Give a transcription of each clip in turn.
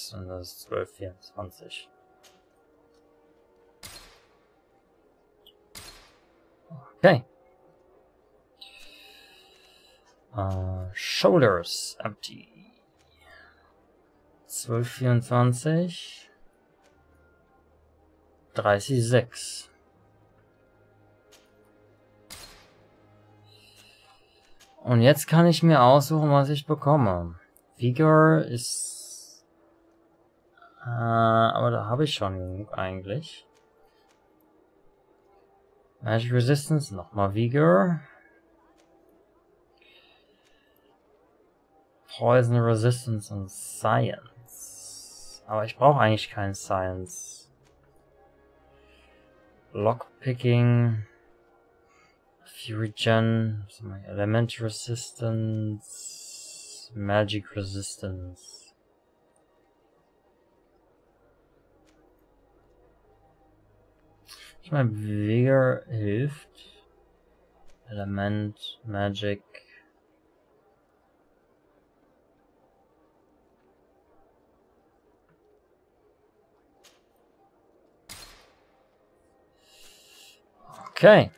6 und das ist 12, 24. Okay. Shoulders empty. 12, 24. 30, 6. Und jetzt kann ich mir aussuchen, was ich bekomme. Vigor ist... aber da habe ich schon genug eigentlich. Magic Resistance, nochmal Vigor. Poison Resistance und Science. Aber ich brauche eigentlich keinen Science. Lockpicking. Fury Gen. Element Resistance. Magic Resistance. Ich meine, Vigor hilft. Element, Magic. Okay.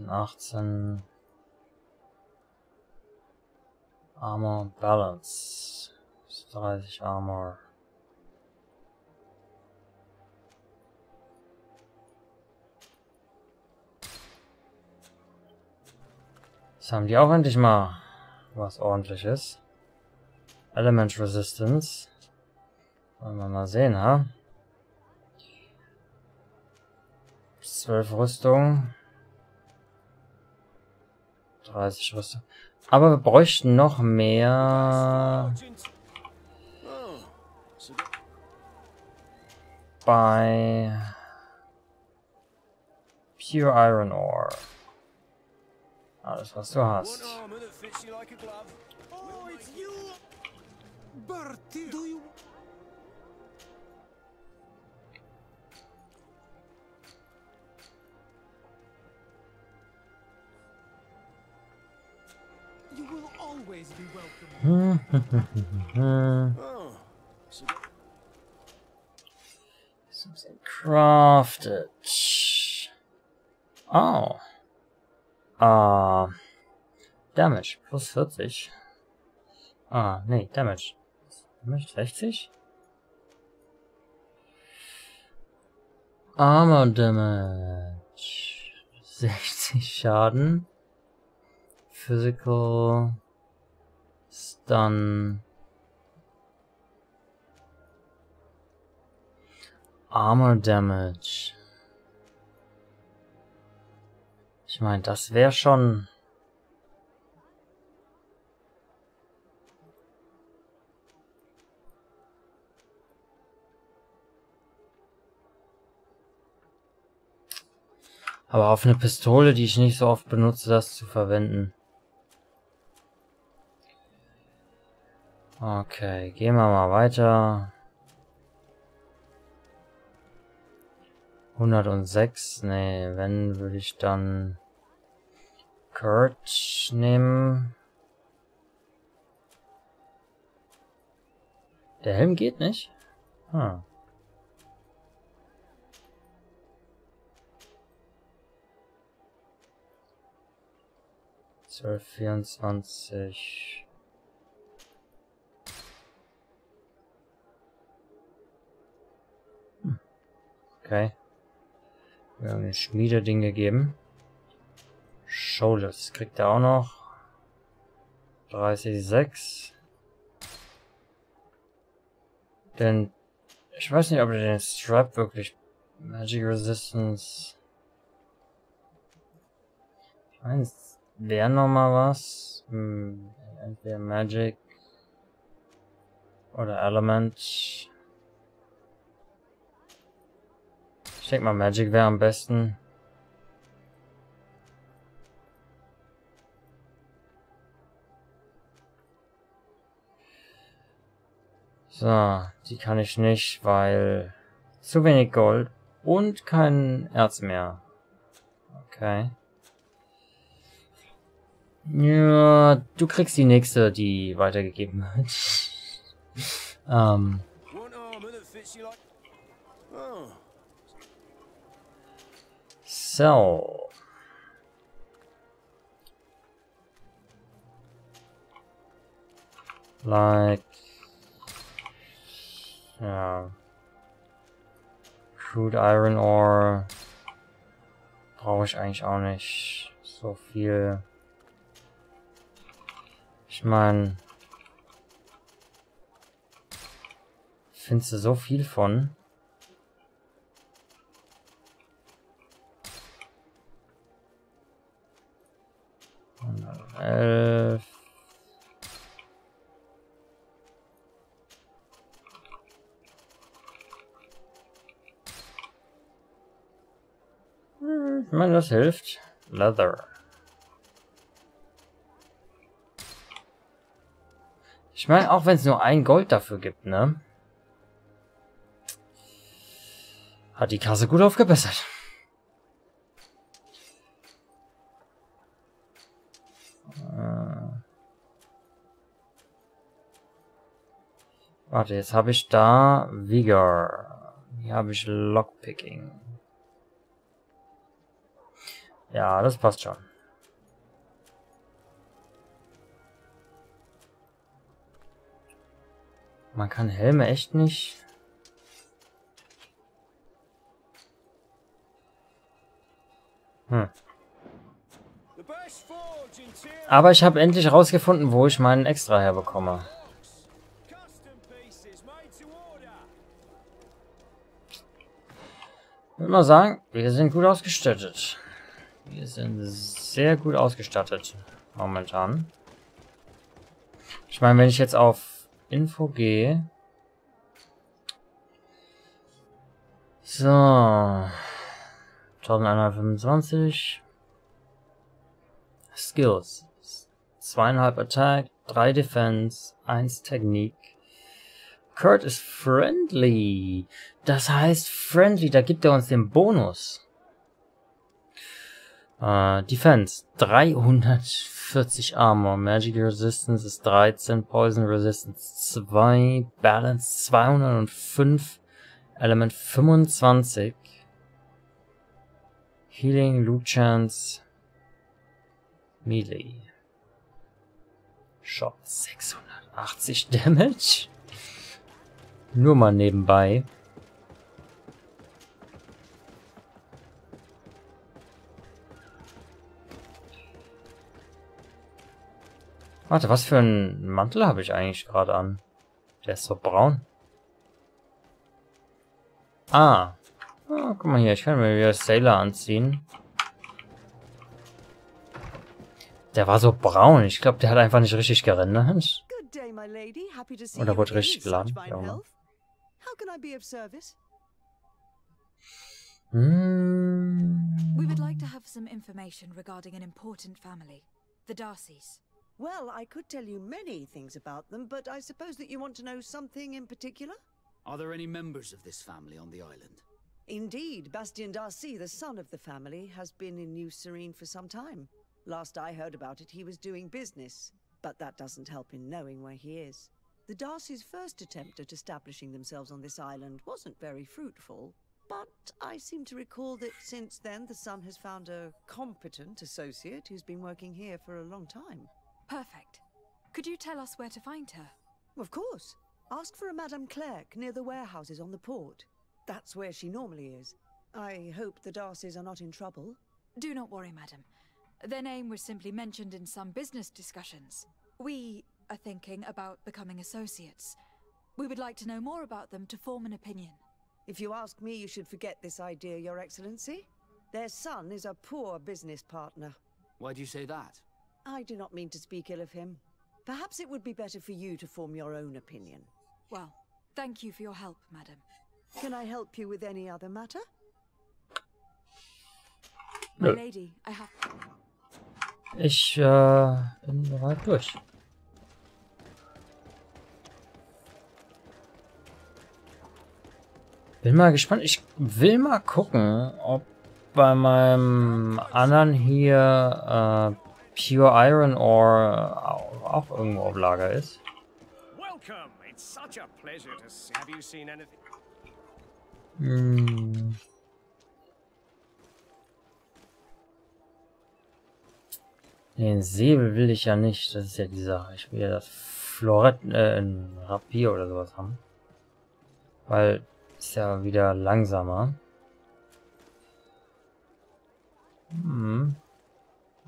18. Armor Balance. 30 Armor. Jetzt haben die auch endlich mal was Ordentliches. Element Resistance. Wollen wir mal sehen, ha? 12 Rüstung. 30 Rüstung. Aber wir bräuchten noch mehr bei Pure Iron Ore. Alles, was du hast. Something crafted. Oh. Damage plus 40. Nee, Damage. Damage 60? Armor Damage. 60 Schaden. Physical. Stun. Armor Damage. Ich meine, das wäre schon... Aber auf eine Pistole, die ich nicht so oft benutze, das zu verwenden. Okay, gehen wir mal weiter. 106, nee, wenn würde ich dann Kurt nehmen. Der Helm geht nicht? Hm. Zwölf, 24. Okay. Wir haben ein Schmiededing gegeben. Shoulders kriegt er auch noch. 36. Denn ich weiß nicht, ob er den Strap wirklich Magic Resistance. Ich meine, es wäre noch mal was. Entweder Magic oder Element. Ich denke mal, Magic wäre am besten. So, die kann ich nicht, weil zu wenig Gold und kein Erz mehr. Okay. Ja, du kriegst die nächste, die weitergegeben wird. So. Like. Ja. Crude Iron Ore. Brauche ich eigentlich auch nicht so viel. Ich meine. Findest du so viel von? 11. Ich meine, das hilft. Leather. Ich meine, auch wenn es nur ein Gold dafür gibt, ne? Hat die Kasse gut aufgebessert. Warte, jetzt habe ich da Vigor. Hier habe ich Lockpicking. Ja, das passt schon. Man kann Helme echt nicht. Aber ich habe endlich rausgefunden, wo ich meinen Extra herbekomme. Ich würde mal sagen, wir sind gut ausgestattet. Wir sind sehr gut ausgestattet momentan. Ich meine, wenn ich jetzt auf Info gehe. So. 1125. Skills. 2,5 Attack, 3 Defense, 1 Technik. Kurt ist friendly. Das heißt friendly, da gibt er uns den Bonus. Defense 340 Armor, Magic Resistance ist 13, Poison Resistance 2, Balance 205, Element 25, Healing, Loot Chance, Melee. Shot 680 Damage. Nur mal nebenbei. Warte, was für einen Mantel habe ich eigentlich gerade an? Der ist so braun. Ah. Oh, guck mal hier, ich kann mir wieder Sailor anziehen. Der war so braun. Ich glaube, der hat einfach nicht richtig gerendert. Oder wurde richtig geladen. Ja. We would like to have some information regarding an important family, the Darcys. Well, I could tell you many things about them, but I suppose that you want to know something in particular? Are there any members of this family on the island? Indeed, Bastien Darcy, the son of the family, has been in New Serene for some time. Last I heard about it, he was doing business, but that doesn't help in knowing where he is. The Darcys' first attempt at establishing themselves on this island wasn't very fruitful, but I seem to recall that since then the son has found a competent associate who's been working here for a long time. Perfect. Could you tell us where to find her? Of course. Ask for a Madame Clerc near the warehouses on the port. That's where she normally is. I hope the Darcys are not in trouble. Do not worry, madam. Their name was simply mentioned in some business discussions. We are thinking about becoming associates. We would like to know more about them to form an opinion. If you ask me, you should forget this idea, Your Excellency. Their son is a poor business partner. Why do you say that? I do not mean to speak ill of him. Perhaps it would be better for you to form your own opinion. Well, thank you for your help, madam. Can I help you with any other matter? My lady, I have... Ich bin bereit durch. Bin mal gespannt. Ich will mal gucken, ob bei meinem anderen hier Pure Iron Ore auch irgendwo auf Lager ist. Welcome. It's such a pleasure to see. Have you seen anything? Den Säbel will ich ja nicht. Das ist ja die Sache. Ich will ja das Florett, ein Rapier oder sowas haben. Weil ist ja wieder langsamer.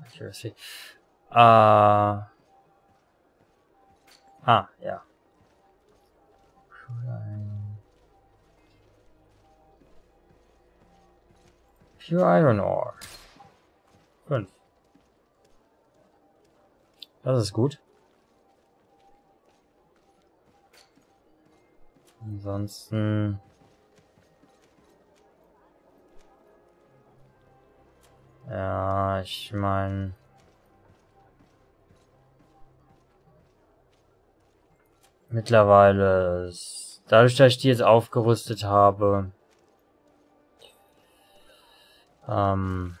Accuracy. Ja. Pure Iron Ore. 5. Das ist gut. Ansonsten... Ja, ich meine... Mittlerweile, dadurch, dass ich die jetzt aufgerüstet habe, kaum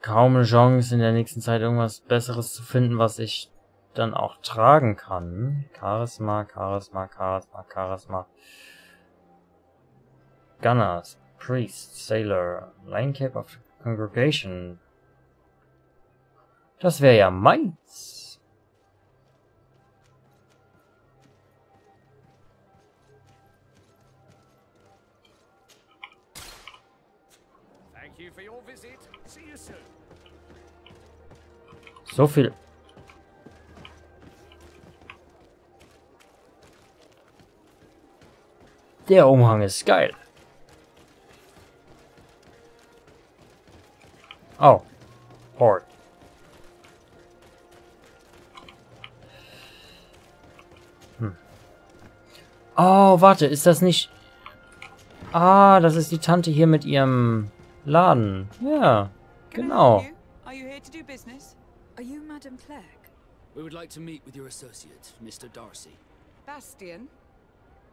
eine Chance in der nächsten Zeit irgendwas Besseres zu finden, was ich dann auch tragen kann. Charisma. Gunners, Priest, Sailor, Line Cape of the Congregation. Das wäre ja meins. Thank you for your visit. See you soon. So viel. Der Umhang ist geil. Oh. Port. Oh, warte, ist das nicht... Ah, das ist die Tante hier mit ihrem Laden. Ja, genau. Are you here to do business? Are you Madam Clerk? We would like to meet with your associate, Mr. Darcy. Bastian?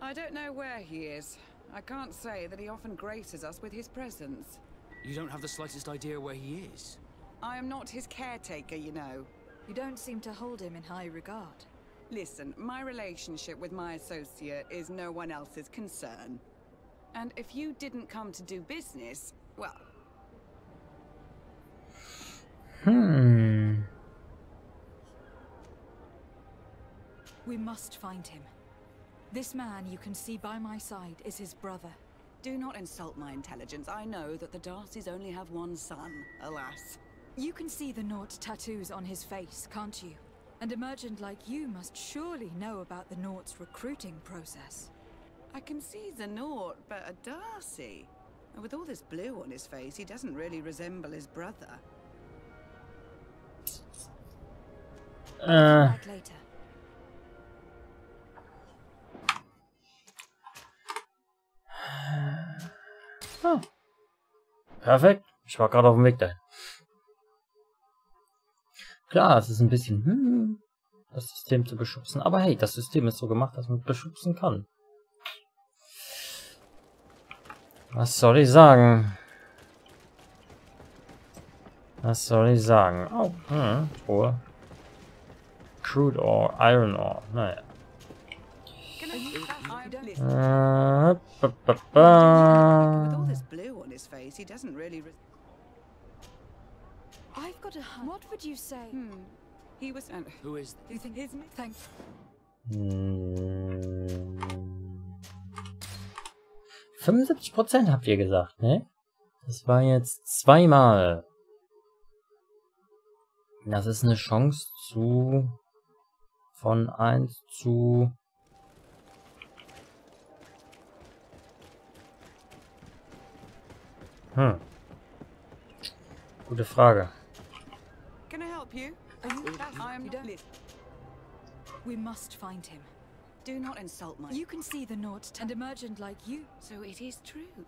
I don't know where he is. I can't say that he often graces us with his presence. You don't have the slightest idea where he is? I am not his caretaker, you know. You don't seem to hold him in high regard. Listen, my relationship with my associate is no one else's concern. And if you didn't come to do business, well... We must find him. This man you can see by my side is his brother. Do not insult my intelligence. I know that the Darcys only have one son, alas. You can see the Naught tattoos on his face, can't you? And a merchant like you must surely know about the Naught's recruiting process. I can see the Naught, but a Darcy? And with all this blue on his face, he doesn't really resemble his brother. Back later. Ah. Perfekt. Ich war gerade auf dem Weg dahin. Klar, es ist ein bisschen das System zu beschubsen. Aber hey, das System ist so gemacht, dass man beschubsen kann. Was soll ich sagen? Was soll ich sagen? Oh, Truhe. Crude Ore, Iron Ore. Naja. With all this blue on his face, he doesn't really... I've got a hunch. What would you say? He was... Who is... You think his... Thanks. 75% habt ihr gesagt, ne? Das war jetzt zweimal. Das ist eine Chance zu... Von 1 zu... Gute Frage. Can I help you? I am not... We must find him. Do not insult my... You can see the Naught and a merchant like you. So it is true.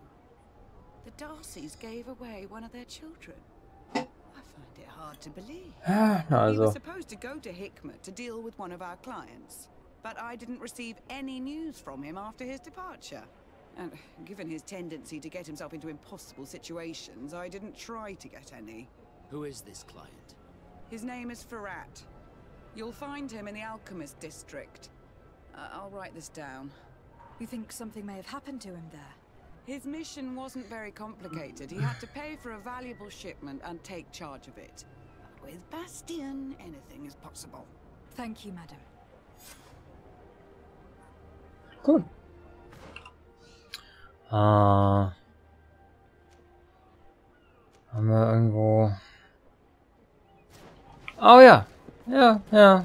The Darcys gave away one of their children. I find it hard to believe. Na He was also. supposed to go to Hikmet to deal with one of our clients. but I didn't receive any news from him after his departure. And given his tendency to get himself into impossible situations, I didn't try to get any. Who is this client? His name is Ferrat. You'll find him in the Alchemist District. I'll write this down. You think something may have happened to him there? His mission wasn't very complicated. He had to pay for a valuable shipment and take charge of it. But with Bastion, anything is possible. Thank you, madam. Gut. Haben wir irgendwo... Oh ja. Ja, ja.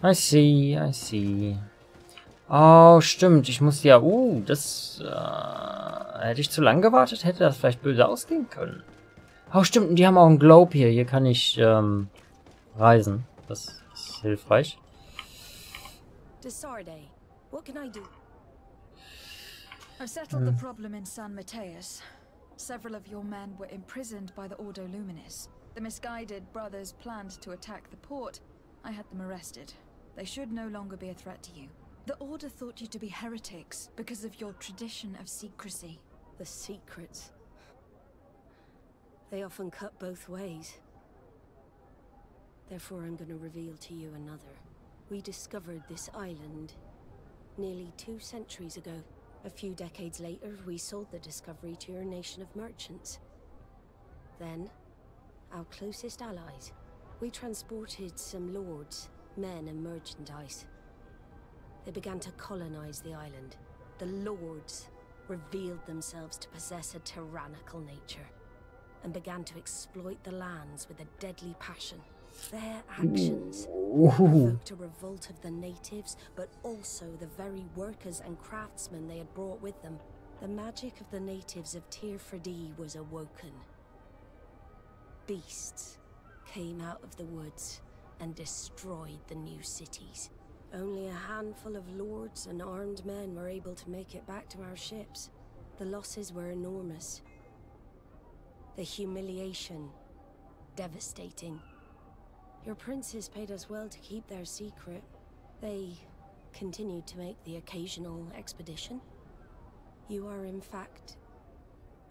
I see, I see. Oh, stimmt. Ich muss ja... das... hätte ich zu lange gewartet, hätte das vielleicht böse ausgehen können. Oh, stimmt. Und die haben auch einen Globe hier. Hier kann ich reisen. Das ist hilfreich. Desarde, what can I do? I've settled the problem in San Mateus. Several of your men were imprisoned by the Ordo Luminis. The misguided brothers planned to attack the port. I had them arrested. They should no longer be a threat to you. The Order thought you to be heretics because of your tradition of secrecy. The secrets. They often cut both ways. Therefore, I'm going to reveal to you another. We discovered this island nearly 2 centuries ago. A few decades later, we sold the discovery to your nation of merchants. Then, our closest allies. We transported some lords, men and merchandise. They began to colonize the island. The lords revealed themselves to possess a tyrannical nature and began to exploit the lands with a deadly passion. Their actions provoked a revolt of the natives, but also the very workers and craftsmen they had brought with them. The magic of the natives of Tirfredi was awoken. Beasts came out of the woods and destroyed the new cities. Only a handful of lords and armed men were able to make it back to our ships. The losses were enormous. The humiliation, devastating. Your princes paid us well to keep their secret. They continued to make the occasional expedition. You are, in fact,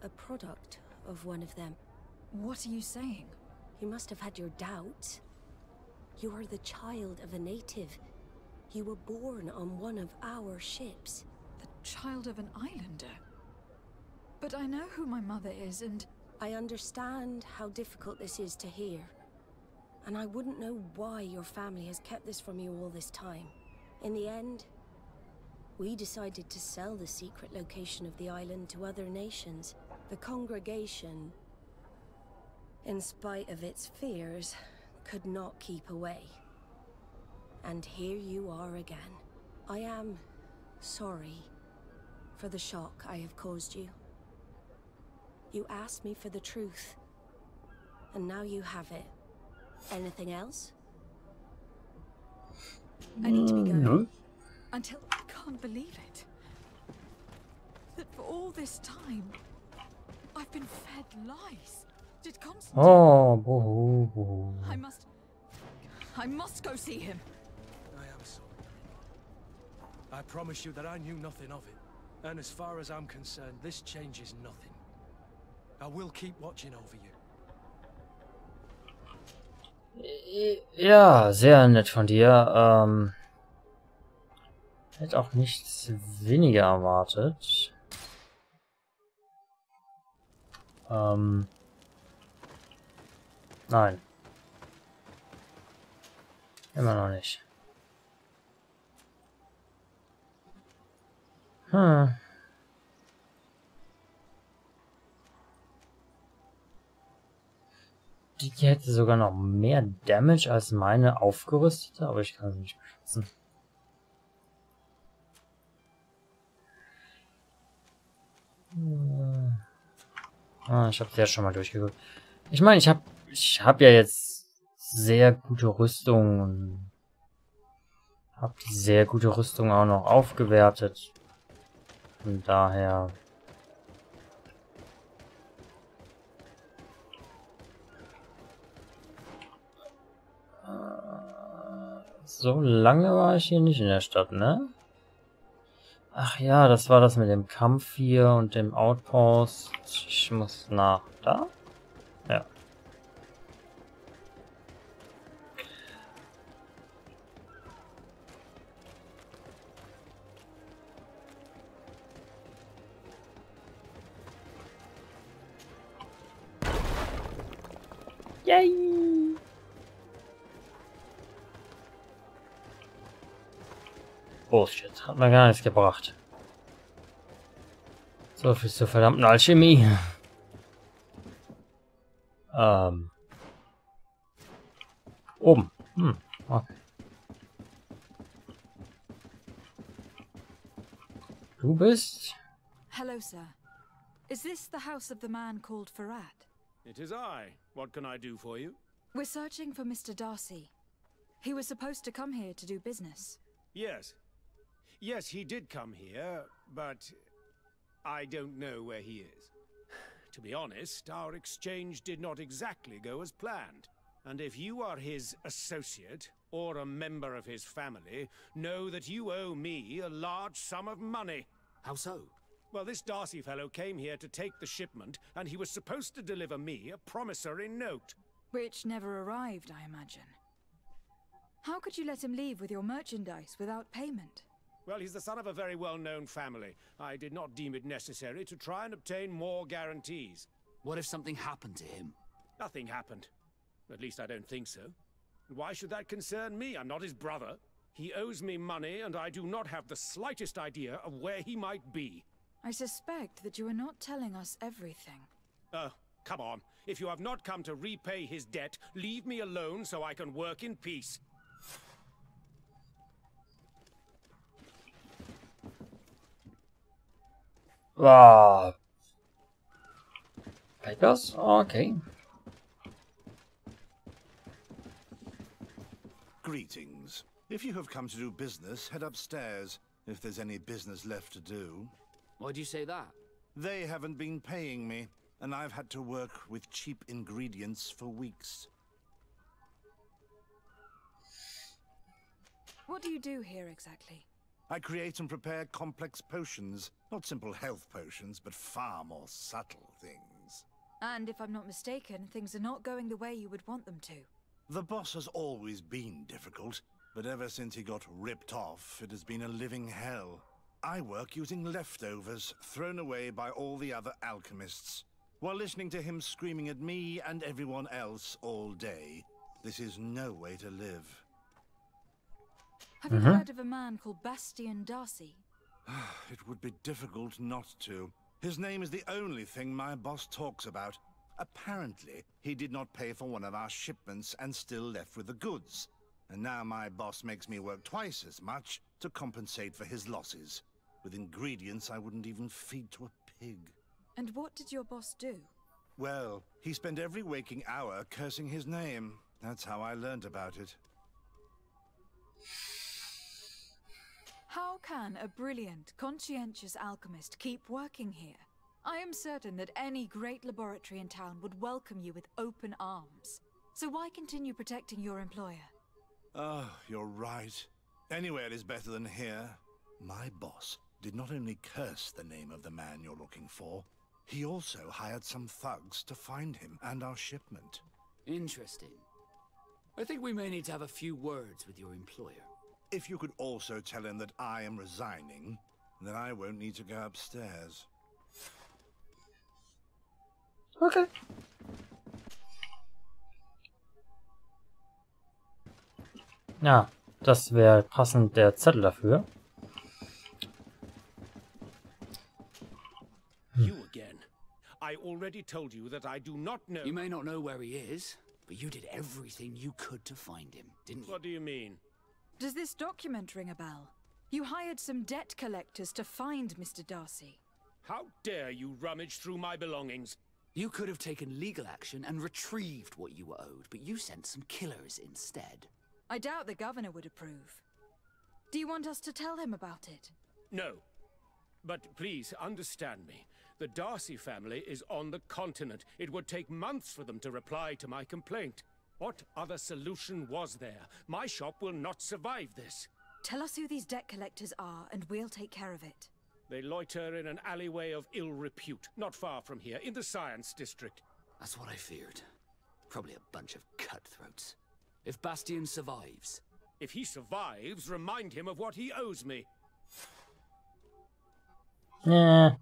a product of one of them. What are you saying? You must have had your doubts. You are the child of a native. You were born on one of our ships. The child of an islander? But I know who my mother is, and... I understand how difficult this is to hear. And I wouldn't know why your family has kept this from you all this time. In the end, we decided to sell the secret location of the island to other nations. The congregation, in spite of its fears, could not keep away. And here you are again. I am sorry for the shock I have caused you. You asked me for the truth, and now you have it. Anything else? I need to be going. No. Until I can't believe it. That for all this time, I've been fed lies. Did Constantine... Oh, boo, boo. I must go see him. I am sorry. I promise you that I knew nothing of it. And as far as I'm concerned, this changes nothing. I will keep watching over you. Ja, sehr nett von dir. Hätte auch nichts weniger erwartet. Nein. Immer noch nicht. Die hätte sogar noch mehr Damage als meine aufgerüstete, aber ich kann sie nicht beschützen. Ich habe sie ja schon mal durchgeguckt. Ich meine, ich hab ja jetzt sehr gute Rüstung und habe die sehr gute Rüstung auch noch aufgewertet. Von daher... So lange war ich hier nicht in der Stadt, ne? Ach ja, das war das mit dem Kampf hier und dem Outpost. Ich muss nach da? Ja. Yay! Bullshit, hat mir gar nichts gebracht. So viel zur verdammten Alchemie. Oben. Okay. Du bist? Hello, sir. Is this the house of the man called Farad? It is I. What can I do for you? We're searching for Mr. Darcy. He was supposed to come here to do business. Yes. Yes, he did come here, but I don't know where he is. To be honest, our exchange did not exactly go as planned. And if you are his associate, or a member of his family, know that you owe me a large sum of money. How so? Well, this Darcy fellow came here to take the shipment, and he was supposed to deliver me a promissory note. Which never arrived, I imagine. How could you let him leave with your merchandise without payment? Well, he's the son of a very well-known family. I did not deem it necessary to try and obtain more guarantees. What if something happened to him? Nothing happened. At least I don't think so. Why should that concern me? I'm not his brother. He owes me money, and I do not have the slightest idea of where he might be. I suspect that you are not telling us everything. Come on. If you have not come to repay his debt, leave me alone so I can work in peace. Papers? Okay. Greetings. If you have come to do business, head upstairs, if there's any business left to do. Why'd you say that? They haven't been paying me, and I've had to work with cheap ingredients for weeks. What do you do here exactly? I create and prepare complex potions. Not simple health potions, but far more subtle things. And if I'm not mistaken, things are not going the way you would want them to. The boss has always been difficult, but ever since he got ripped off, it has been a living hell. I work using leftovers, thrown away by all the other alchemists, while listening to him screaming at me and everyone else all day. This is no way to live. Have you heard of a man called Bastian Darcy? It would be difficult not to. His name is the only thing my boss talks about. Apparently, he did not pay for one of our shipments and still left with the goods. And now my boss makes me work twice as much to compensate for his losses. With ingredients I wouldn't even feed to a pig. And what did your boss do? Well, he spent every waking hour cursing his name. That's how I learned about it. How can a brilliant, conscientious alchemist keep working here? I am certain that any great laboratory in town would welcome you with open arms. So why continue protecting your employer? Oh, you're right. Anywhere is better than here. My boss did not only curse the name of the man you're looking for, he also hired some thugs to find him and our shipment. Interesting. I think we may need to have a few words with your employer. If you could also tell him that I am resigning, then I won't need to go upstairs. Okay. Ja, das wäre passend der Zettel dafür. You again. I already told you that I do not know. You may not know where he is, but you did everything you could to find him, didn't you? What do you mean? Does this document ring a bell? You hired some debt collectors to find Mr. Darcy. How dare you rummage through my belongings? You could have taken legal action and retrieved what you were owed, but you sent some killers instead. I doubt the governor would approve. Do you want us to tell him about it? No. But please understand me. The Darcy family is on the continent. It would take months for them to reply to my complaint. What other solution was there? My shop will not survive this. Tell us who these debt collectors are, and we'll take care of it. They loiter in an alleyway of ill repute, not far from here, in the Science District. That's what I feared. Probably a bunch of cutthroats. If Bastian survives... If he survives, remind him of what he owes me. Yeah.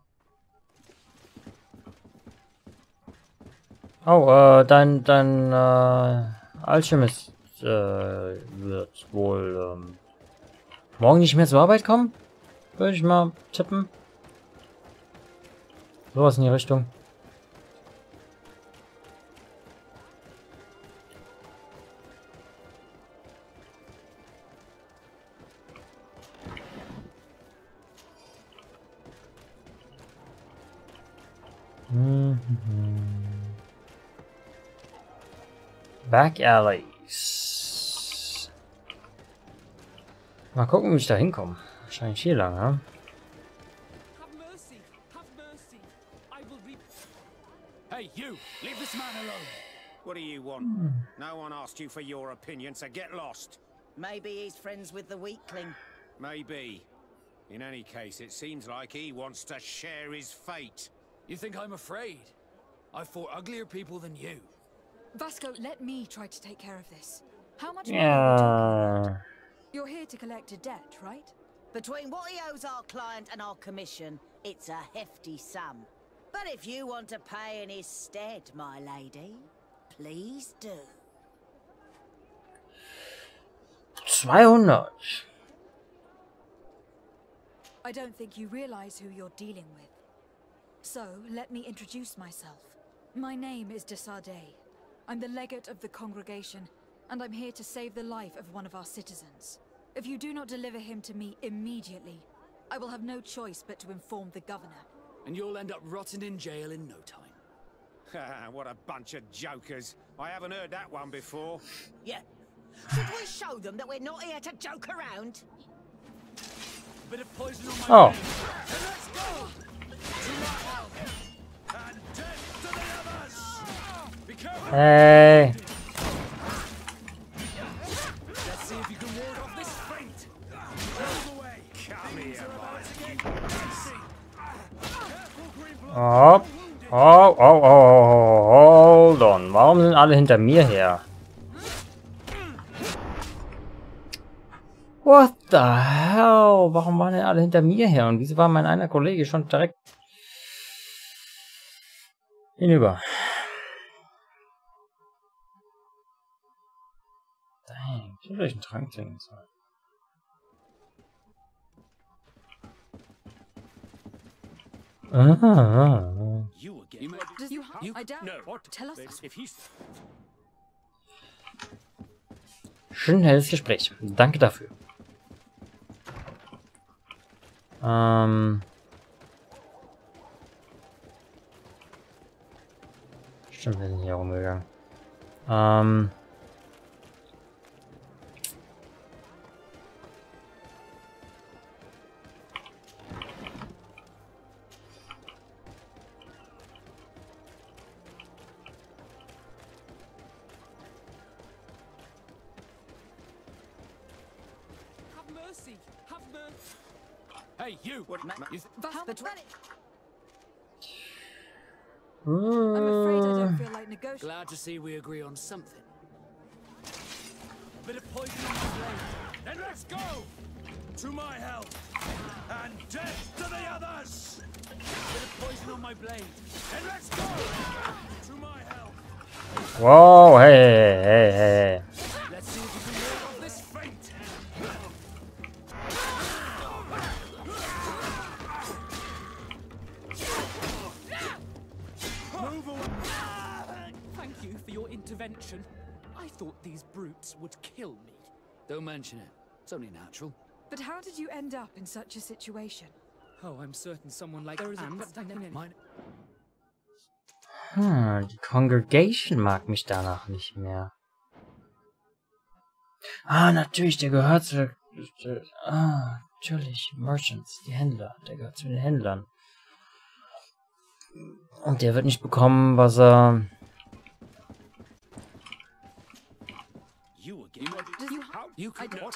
Oh, dein Alchemist wird wohl morgen nicht mehr zur Arbeit kommen? Würde ich mal tippen. Sowas in die Richtung. Back Alleys. Mal gucken, wie ich da hinkomme. Wahrscheinlich hier lang, ja? Hey, you! Leave this man alone! What do you want? No one asked you for your opinion, so get lost. Maybe he's friends with the weakling. Maybe. In any case, it seems like he wants to share his fate. You think I'm afraid? I've fought uglier people than you. Vasco, let me try to take care of this. How much money are we talking about? Ja. You're here to collect a debt, right? Between what he owes our client and our commission, it's a hefty sum. But if you want to pay in his stead, my lady, please do. 200. I don't think you realize who you're dealing with. So, let me introduce myself. My name is de Sardet. I'm the legate of the congregation, and I'm here to save the life of one of our citizens. If you do not deliver him to me immediately, I will have no choice but to inform the governor. And you'll end up rotting in jail in no time. What a bunch of jokers. I haven't heard that one before. Yeah. Should we show them that we're not here to joke around? Bit of poison on my Oh. blade. And let's go! To my help! And death to the others! Be careful! Hey. Let's see if you can ward off this feint. Move away. Come here, boy. Hopp. Oh, oh, oh, hold on. Warum sind alle hinter mir her? What the hell? Warum waren denn alle hinter mir her? Und wieso war mein einer Kollege schon direkt hinüber? Dang, ich will vielleicht einen Trank trinken sollen. You again? I doubt. No. What? Tell us. If he's... Schön helles Gespräch. Danke dafür. Stimmt, wir sind hier rumgegangen. Have mercy! Have mercy! Hey, you! What? You Vasco, Between I'm afraid I don't feel like negotiating. glad to see we agree on something. Bit of poison on my blade. Then let's go! To my help! And death to the others! Bit of poison on my blade. Then let's go! To my help! Wow, hey, hey, hey. Let's see if we can ward off this feint! Move away! Thank you for your intervention. I thought these brutes would kill me. Don't mention it. It's only natural. But how did you end up in such a situation? Oh, I'm certain someone like There is a Mine. Die Congregation mag mich danach nicht mehr. Ah, natürlich, der gehört zu... natürlich, Merchants, die Händler. Der gehört zu den Händlern. Und der wird nicht bekommen, was er You could not